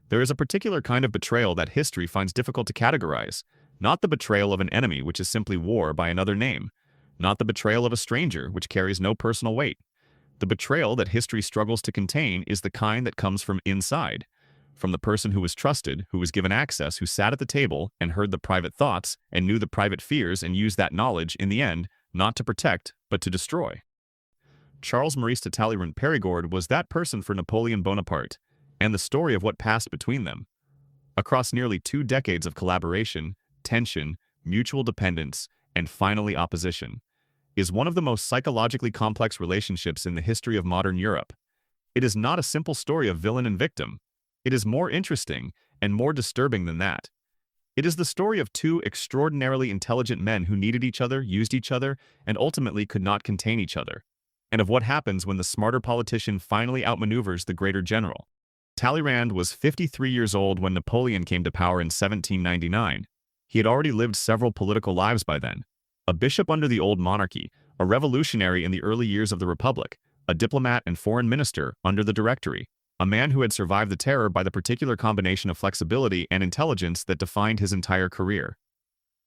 There is a particular kind of betrayal that history finds difficult to categorize, not the betrayal of an enemy, which is simply war by another name, not the betrayal of a stranger, which carries no personal weight. The betrayal that history struggles to contain is the kind that comes from inside, from the person who was trusted, who was given access, who sat at the table and heard the private thoughts and knew the private fears and used that knowledge, in the end, not to protect, but to destroy. Charles-Maurice de Talleyrand Périgord was that person for Napoleon Bonaparte, and the story of what passed between them, across nearly 2 decades of collaboration, tension, mutual dependence, and finally opposition, is one of the most psychologically complex relationships in the history of modern Europe. It is not a simple story of villain and victim. It is more interesting and more disturbing than that. It is the story of 2 extraordinarily intelligent men who needed each other, used each other, and ultimately could not contain each other, and of what happens when the smarter politician finally outmaneuvers the greater general. Talleyrand was 53 years old when Napoleon came to power in 1799. He had already lived several political lives by then. A bishop under the old monarchy, a revolutionary in the early years of the Republic, a diplomat and foreign minister under the Directory, a man who had survived the terror by the particular combination of flexibility and intelligence that defined his entire career.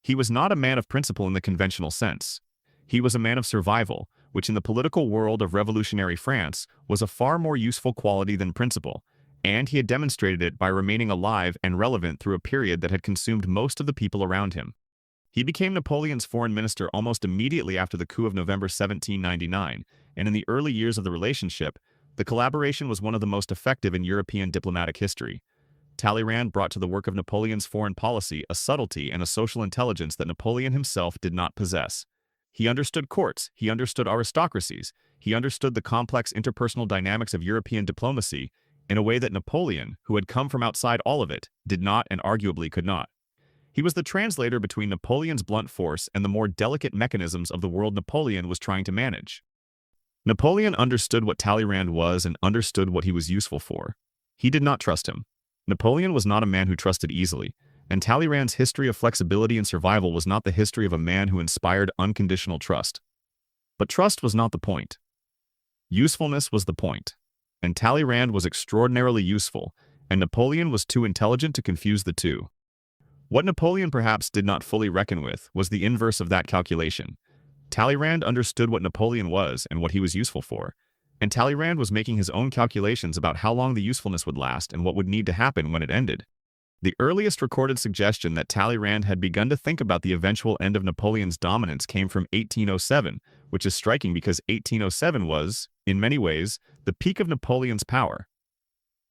He was not a man of principle in the conventional sense. He was a man of survival, which in the political world of revolutionary France was a far more useful quality than principle, and he had demonstrated it by remaining alive and relevant through a period that had consumed most of the people around him. He became Napoleon's foreign minister almost immediately after the coup of November 1799, and in the early years of the relationship, the collaboration was one of the most effective in European diplomatic history. Talleyrand brought to the work of Napoleon's foreign policy a subtlety and a social intelligence that Napoleon himself did not possess. He understood courts, he understood aristocracies, he understood the complex interpersonal dynamics of European diplomacy in a way that Napoleon, who had come from outside all of it, did not and arguably could not. He was the translator between Napoleon's blunt force and the more delicate mechanisms of the world Napoleon was trying to manage. Napoleon understood what Talleyrand was and understood what he was useful for. He did not trust him. Napoleon was not a man who trusted easily, and Talleyrand's history of flexibility and survival was not the history of a man who inspired unconditional trust. But trust was not the point. Usefulness was the point. And Talleyrand was extraordinarily useful, and Napoleon was too intelligent to confuse the two. What Napoleon perhaps did not fully reckon with was the inverse of that calculation. Talleyrand understood what Napoleon was and what he was useful for, and Talleyrand was making his own calculations about how long the usefulness would last and what would need to happen when it ended. The earliest recorded suggestion that Talleyrand had begun to think about the eventual end of Napoleon's dominance came from 1807, which is striking because 1807 was, in many ways, the peak of Napoleon's power.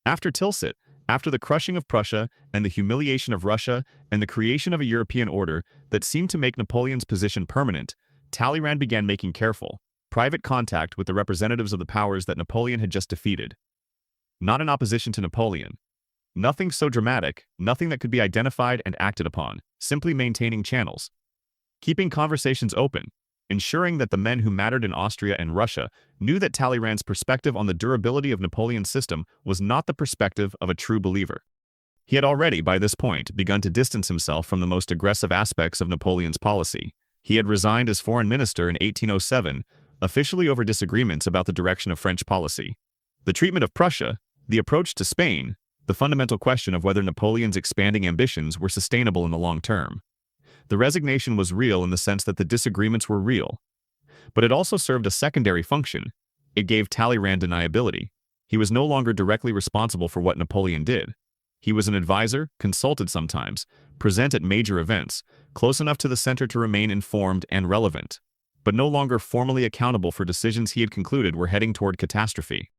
After Tilsit, after the crushing of Prussia and the humiliation of Russia and the creation of a European order that seemed to make Napoleon's position permanent, Talleyrand began making careful, private contact with the representatives of the powers that Napoleon had just defeated. Not in opposition to Napoleon. Nothing so dramatic, nothing that could be identified and acted upon, simply maintaining channels. Keeping conversations open, ensuring that the men who mattered in Austria and Russia knew that Talleyrand's perspective on the durability of Napoleon's system was not the perspective of a true believer. He had already, by this point, begun to distance himself from the most aggressive aspects of Napoleon's policy. He had resigned as foreign minister in 1807, officially over disagreements about the direction of French policy. The treatment of Prussia, the approach to Spain, the fundamental question of whether Napoleon's expanding ambitions were sustainable in the long term. The resignation was real in the sense that the disagreements were real. But it also served a secondary function. It gave Talleyrand deniability. He was no longer directly responsible for what Napoleon did. He was an advisor, consulted sometimes, present at major events, close enough to the center to remain informed and relevant, but no longer formally accountable for decisions he had concluded were heading toward catastrophe.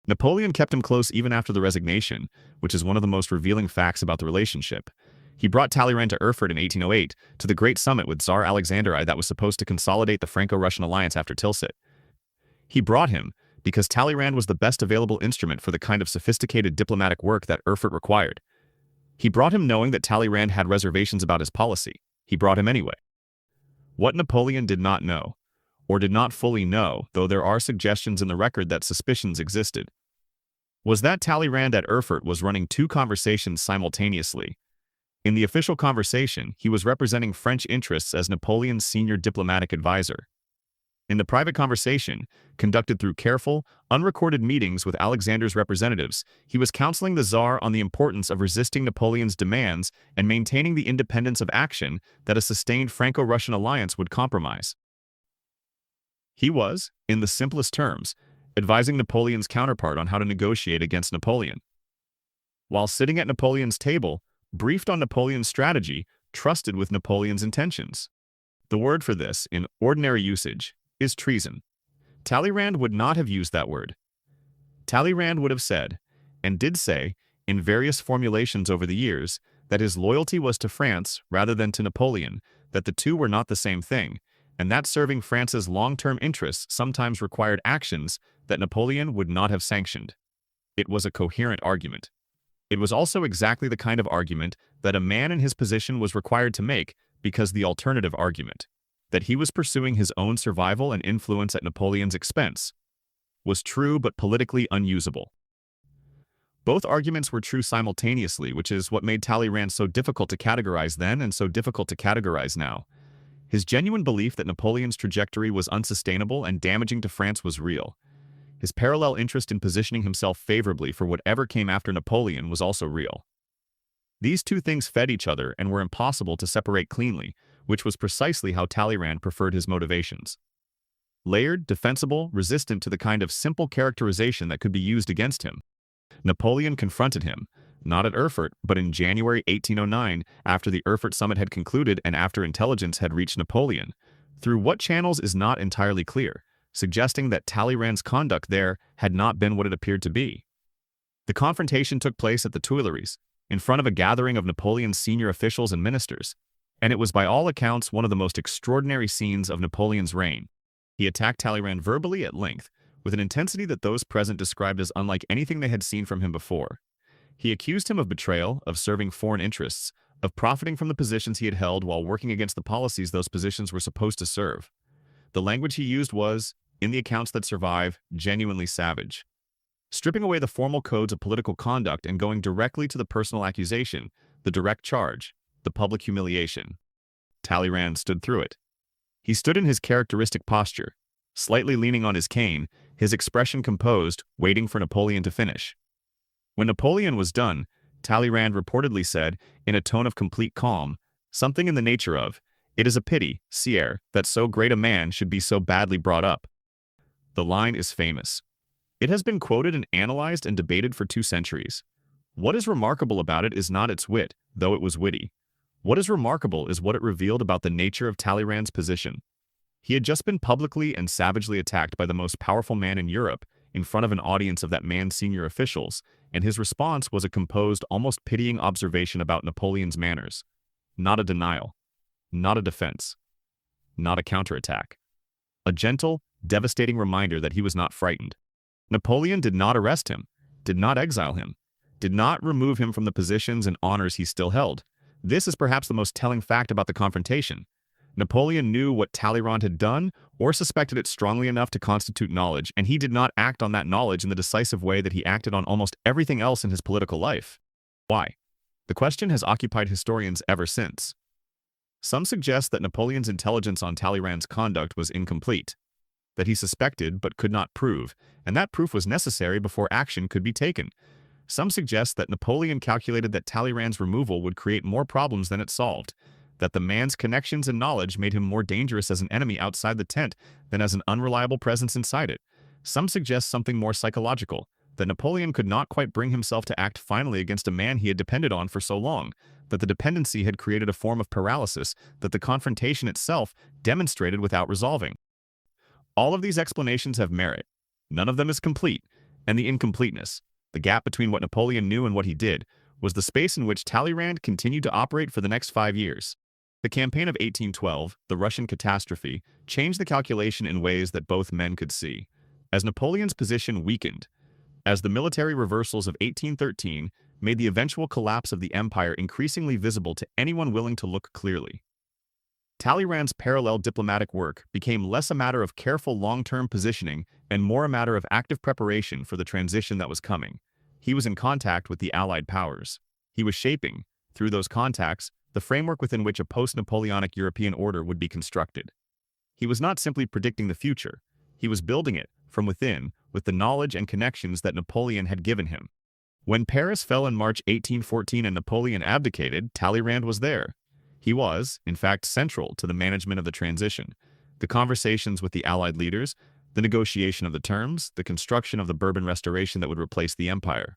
Napoleon kept him close even after the resignation, which is one of the most revealing facts about the relationship. He brought Talleyrand to Erfurt in 1808, to the great summit with Tsar Alexander I that was supposed to consolidate the Franco-Russian alliance after Tilsit. He brought him because Talleyrand was the best available instrument for the kind of sophisticated diplomatic work that Erfurt required. He brought him knowing that Talleyrand had reservations about his policy. He brought him anyway. What Napoleon did not know, or did not fully know, though there are suggestions in the record that suspicions existed, was that Talleyrand at Erfurt was running 2 conversations simultaneously. In the official conversation, he was representing French interests as Napoleon's senior diplomatic advisor. In the private conversation, conducted through careful, unrecorded meetings with Alexander's representatives, he was counseling the Tsar on the importance of resisting Napoleon's demands and maintaining the independence of action that a sustained Franco-Russian alliance would compromise. He was, in the simplest terms, advising Napoleon's counterpart on how to negotiate against Napoleon. While sitting at Napoleon's table, briefed on Napoleon's strategy, trusted with Napoleon's intentions. The word for this, in ordinary usage, is treason. Talleyrand would not have used that word. Talleyrand would have said, and did say, in various formulations over the years, that his loyalty was to France rather than to Napoleon, that the two were not the same thing, and that serving France's long-term interests sometimes required actions that Napoleon would not have sanctioned. It was a coherent argument. It was also exactly the kind of argument that a man in his position was required to make, because the alternative argument, that he was pursuing his own survival and influence at Napoleon's expense, was true but politically unusable. Both arguments were true simultaneously, which is what made Talleyrand so difficult to categorize then and so difficult to categorize now. His genuine belief that Napoleon's trajectory was unsustainable and damaging to France was real. His parallel interest in positioning himself favorably for whatever came after Napoleon was also real. These two things fed each other and were impossible to separate cleanly, which was precisely how Talleyrand preferred his motivations. Layered, defensible, resistant to the kind of simple characterization that could be used against him. Napoleon confronted him, not at Erfurt, but in January 1809, after the Erfurt summit had concluded and after intelligence had reached Napoleon. Through what channels is not entirely clear, suggesting that Talleyrand's conduct there had not been what it appeared to be. The confrontation took place at the Tuileries, in front of a gathering of Napoleon's senior officials and ministers, and it was by all accounts one of the most extraordinary scenes of Napoleon's reign. He attacked Talleyrand verbally at length, with an intensity that those present described as unlike anything they had seen from him before. He accused him of betrayal, of serving foreign interests, of profiting from the positions he had held while working against the policies those positions were supposed to serve. The language he used was, in the accounts that survive, genuinely savage. Stripping away the formal codes of political conduct and going directly to the personal accusation, the direct charge, the public humiliation. Talleyrand stood through it. He stood in his characteristic posture, slightly leaning on his cane, his expression composed, waiting for Napoleon to finish. When Napoleon was done, Talleyrand reportedly said, in a tone of complete calm, something in the nature of, "It is a pity, sire, that so great a man should be so badly brought up." The line is famous. It has been quoted and analyzed and debated for 2 centuries. What is remarkable about it is not its wit, though it was witty. What is remarkable is what it revealed about the nature of Talleyrand's position. He had just been publicly and savagely attacked by the most powerful man in Europe, in front of an audience of that man's senior officials, and his response was a composed, almost pitying observation about Napoleon's manners. Not a denial. Not a defense. Not a counterattack. A gentle, devastating reminder that he was not frightened. Napoleon did not arrest him, did not exile him, did not remove him from the positions and honors he still held. This is perhaps the most telling fact about the confrontation. Napoleon knew what Talleyrand had done or suspected it strongly enough to constitute knowledge, and he did not act on that knowledge in the decisive way that he acted on almost everything else in his political life. Why? The question has occupied historians ever since. Some suggest that Napoleon's intelligence on Talleyrand's conduct was incomplete, that he suspected but could not prove, and that proof was necessary before action could be taken. Some suggest that Napoleon calculated that Talleyrand's removal would create more problems than it solved, that the man's connections and knowledge made him more dangerous as an enemy outside the tent than as an unreliable presence inside it. Some suggest something more psychological, that Napoleon could not quite bring himself to act finally against a man he had depended on for so long, that the dependency had created a form of paralysis that the confrontation itself demonstrated without resolving. All of these explanations have merit. None of them is complete, and the incompleteness, the gap between what Napoleon knew and what he did, was the space in which Talleyrand continued to operate for the next 5 years. The campaign of 1812, the Russian catastrophe, changed the calculation in ways that both men could see. As Napoleon's position weakened, as the military reversals of 1813 made the eventual collapse of the empire increasingly visible to anyone willing to look clearly, Talleyrand's parallel diplomatic work became less a matter of careful long-term positioning and more a matter of active preparation for the transition that was coming. He was in contact with the Allied powers. He was shaping, through those contacts, the framework within which a post-Napoleonic European order would be constructed. He was not simply predicting the future. He was building it from within with the knowledge and connections that Napoleon had given him. When Paris fell in March 1814 and Napoleon abdicated, Talleyrand was there. He was, in fact, central to the management of the transition, the conversations with the Allied leaders, the negotiation of the terms, the construction of the Bourbon Restoration that would replace the empire.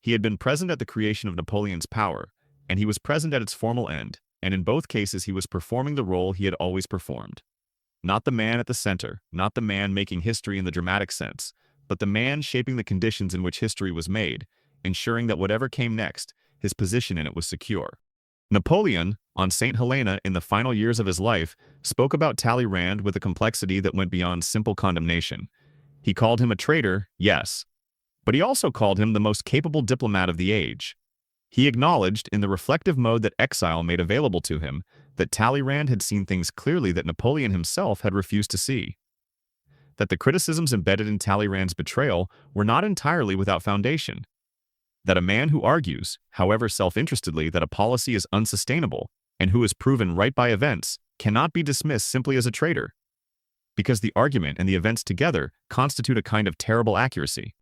He had been present at the creation of Napoleon's power, and he was present at its formal end, and in both cases he was performing the role he had always performed. Not the man at the center, not the man making history in the dramatic sense, but the man shaping the conditions in which history was made, ensuring that whatever came next, his position in it was secure. Napoleon, on St. Helena in the final years of his life, spoke about Talleyrand with a complexity that went beyond simple condemnation. He called him a traitor, yes, but he also called him the most capable diplomat of the age. He acknowledged, in the reflective mode that exile made available to him, that Talleyrand had seen things clearly that Napoleon himself had refused to see. That the criticisms embedded in Talleyrand's betrayal were not entirely without foundation. That a man who argues, however self-interestedly, that a policy is unsustainable, and who is proven right by events, cannot be dismissed simply as a traitor, because the argument and the events together constitute a kind of terrible accuracy.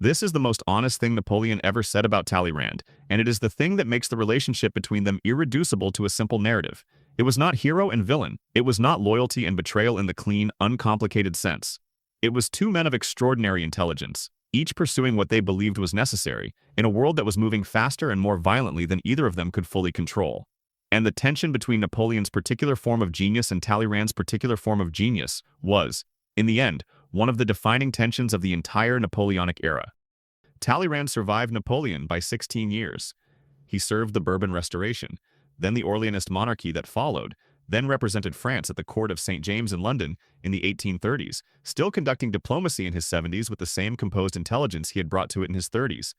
This is the most honest thing Napoleon ever said about Talleyrand, and it is the thing that makes the relationship between them irreducible to a simple narrative. It was not hero and villain. It was not loyalty and betrayal in the clean, uncomplicated sense. It was two men of extraordinary intelligence, each pursuing what they believed was necessary, in a world that was moving faster and more violently than either of them could fully control. And the tension between Napoleon's particular form of genius and Talleyrand's particular form of genius was, in the end, one of the defining tensions of the entire Napoleonic era. Talleyrand survived Napoleon by 16 years. He served the Bourbon Restoration, then the Orleanist monarchy that followed, then represented France at the court of St. James in London in the 1830s, still conducting diplomacy in his 70s with the same composed intelligence he had brought to it in his 30s.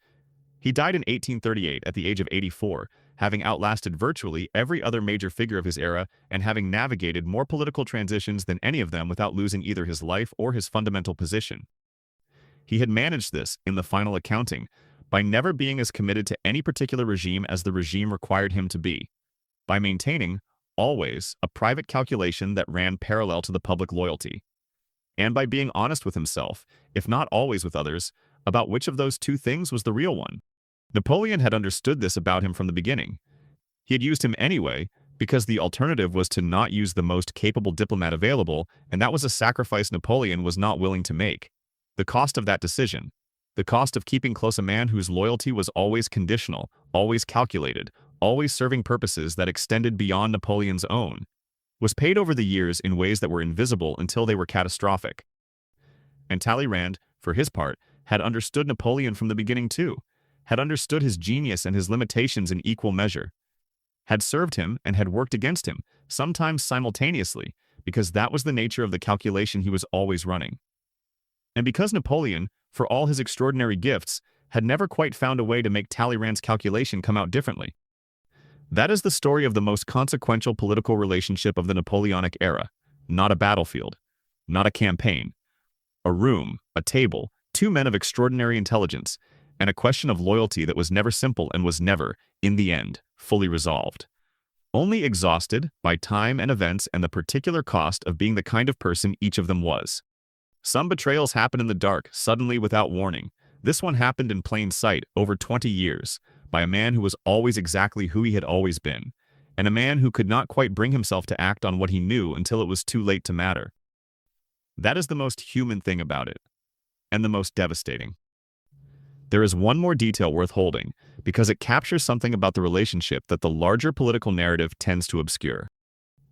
He died in 1838 at the age of 84, having outlasted virtually every other major figure of his era and having navigated more political transitions than any of them without losing either his life or his fundamental position. He had managed this, in the final accounting, by never being as committed to any particular regime as the regime required him to be, by maintaining, always, a private calculation that ran parallel to the public loyalty, and by being honest with himself, if not always with others, about which of those two things was the real one. Napoleon had understood this about him from the beginning. He had used him anyway, because the alternative was to not use the most capable diplomat available, and that was a sacrifice Napoleon was not willing to make. The cost of that decision, the cost of keeping close a man whose loyalty was always conditional, always calculated, always serving purposes that extended beyond Napoleon's own, was paid over the years in ways that were invisible until they were catastrophic. And Talleyrand, for his part, had understood Napoleon from the beginning too, had understood his genius and his limitations in equal measure, had served him and had worked against him, sometimes simultaneously, because that was the nature of the calculation he was always running. And because Napoleon, for all his extraordinary gifts, had never quite found a way to make Talleyrand's calculation come out differently. That is the story of the most consequential political relationship of the Napoleonic era, not a battlefield, not a campaign, a room, a table, two men of extraordinary intelligence, and a question of loyalty that was never simple and was never, in the end, fully resolved. Only exhausted by time and events and the particular cost of being the kind of person each of them was. Some betrayals happen in the dark, suddenly without warning. This one happened in plain sight, over 20 years, by a man who was always exactly who he had always been, and a man who could not quite bring himself to act on what he knew until it was too late to matter. That is the most human thing about it, and the most devastating. There is one more detail worth holding, because it captures something about the relationship that the larger political narrative tends to obscure.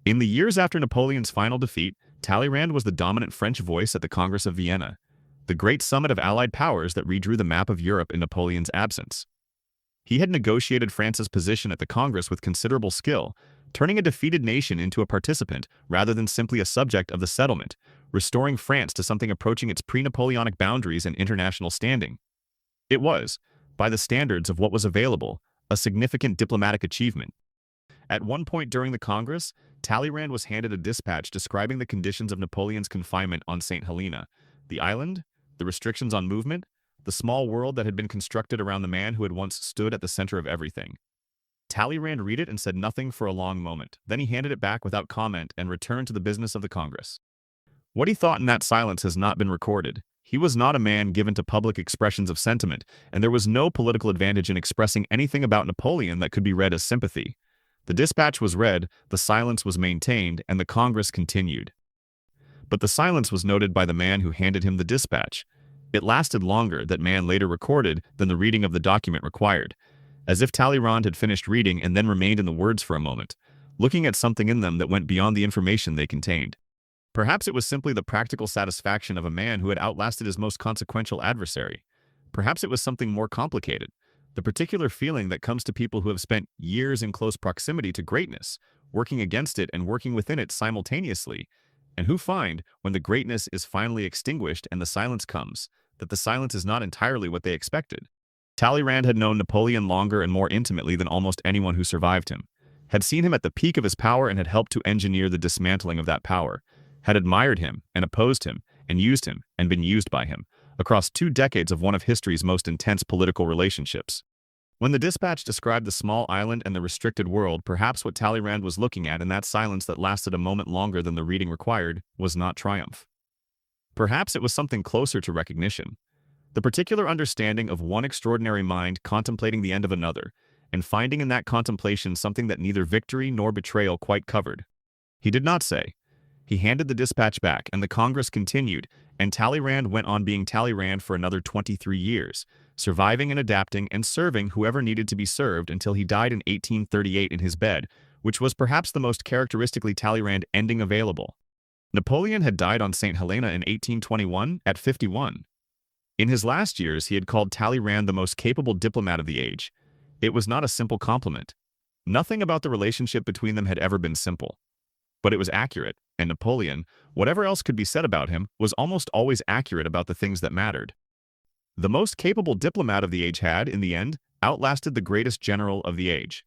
In the years after Napoleon's final defeat, Talleyrand was the dominant French voice at the Congress of Vienna, the great summit of Allied powers that redrew the map of Europe in Napoleon's absence. He had negotiated France's position at the Congress with considerable skill, turning a defeated nation into a participant rather than simply a subject of the settlement, restoring France to something approaching its pre-Napoleonic boundaries and international standing. It was, by the standards of what was available, a significant diplomatic achievement. At one point during the Congress, Talleyrand was handed a dispatch describing the conditions of Napoleon's confinement on St. Helena, the island, the restrictions on movement, the small world that had been constructed around the man who had once stood at the center of everything. Talleyrand read it and said nothing for a long moment. Then he handed it back without comment and returned to the business of the Congress. What he thought in that silence has not been recorded. He was not a man given to public expressions of sentiment, and there was no political advantage in expressing anything about Napoleon that could be read as sympathy. The dispatch was read, the silence was maintained, and the Congress continued. But the silence was noted by the man who handed him the dispatch. It lasted longer, that man later recorded, than the reading of the document required, as if Talleyrand had finished reading and then remained in the words for a moment, looking at something in them that went beyond the information they contained. Perhaps it was simply the practical satisfaction of a man who had outlasted his most consequential adversary. Perhaps it was something more complicated, the particular feeling that comes to people who have spent years in close proximity to greatness, working against it and working within it simultaneously, and who find, when the greatness is finally extinguished and the silence comes, that the silence is not entirely what they expected. Talleyrand had known Napoleon longer and more intimately than almost anyone who survived him, had seen him at the peak of his power and had helped to engineer the dismantling of that power, had admired him and opposed him and used him and been used by him, across 2 decades of one of history's most intense political relationships. When the dispatch described the small island and the restricted world, perhaps what Talleyrand was looking at in that silence that lasted a moment longer than the reading required was not triumph. Perhaps it was something closer to recognition, the particular understanding of one extraordinary mind contemplating the end of another, and finding in that contemplation something that neither victory nor betrayal quite covered. He did not say. He handed the dispatch back, and the Congress continued, and Talleyrand went on being Talleyrand for another 23 years, surviving and adapting and serving whoever needed to be served until he died in 1838 in his bed, which was perhaps the most characteristically Talleyrand ending available. Napoleon had died on St. Helena in 1821 at 51. In his last years, he had called Talleyrand the most capable diplomat of the age. It was not a simple compliment. Nothing about the relationship between them had ever been simple. But it was accurate, and Napoleon, whatever else could be said about him, was almost always accurate about the things that mattered. The most capable diplomat of the age had, in the end, outlasted the greatest general of the age.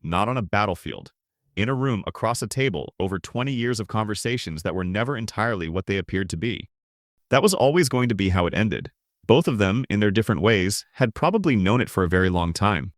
Not on a battlefield. In a room, across a table, over 20 years of conversations that were never entirely what they appeared to be. That was always going to be how it ended. Both of them, in their different ways, had probably known it for a very long time.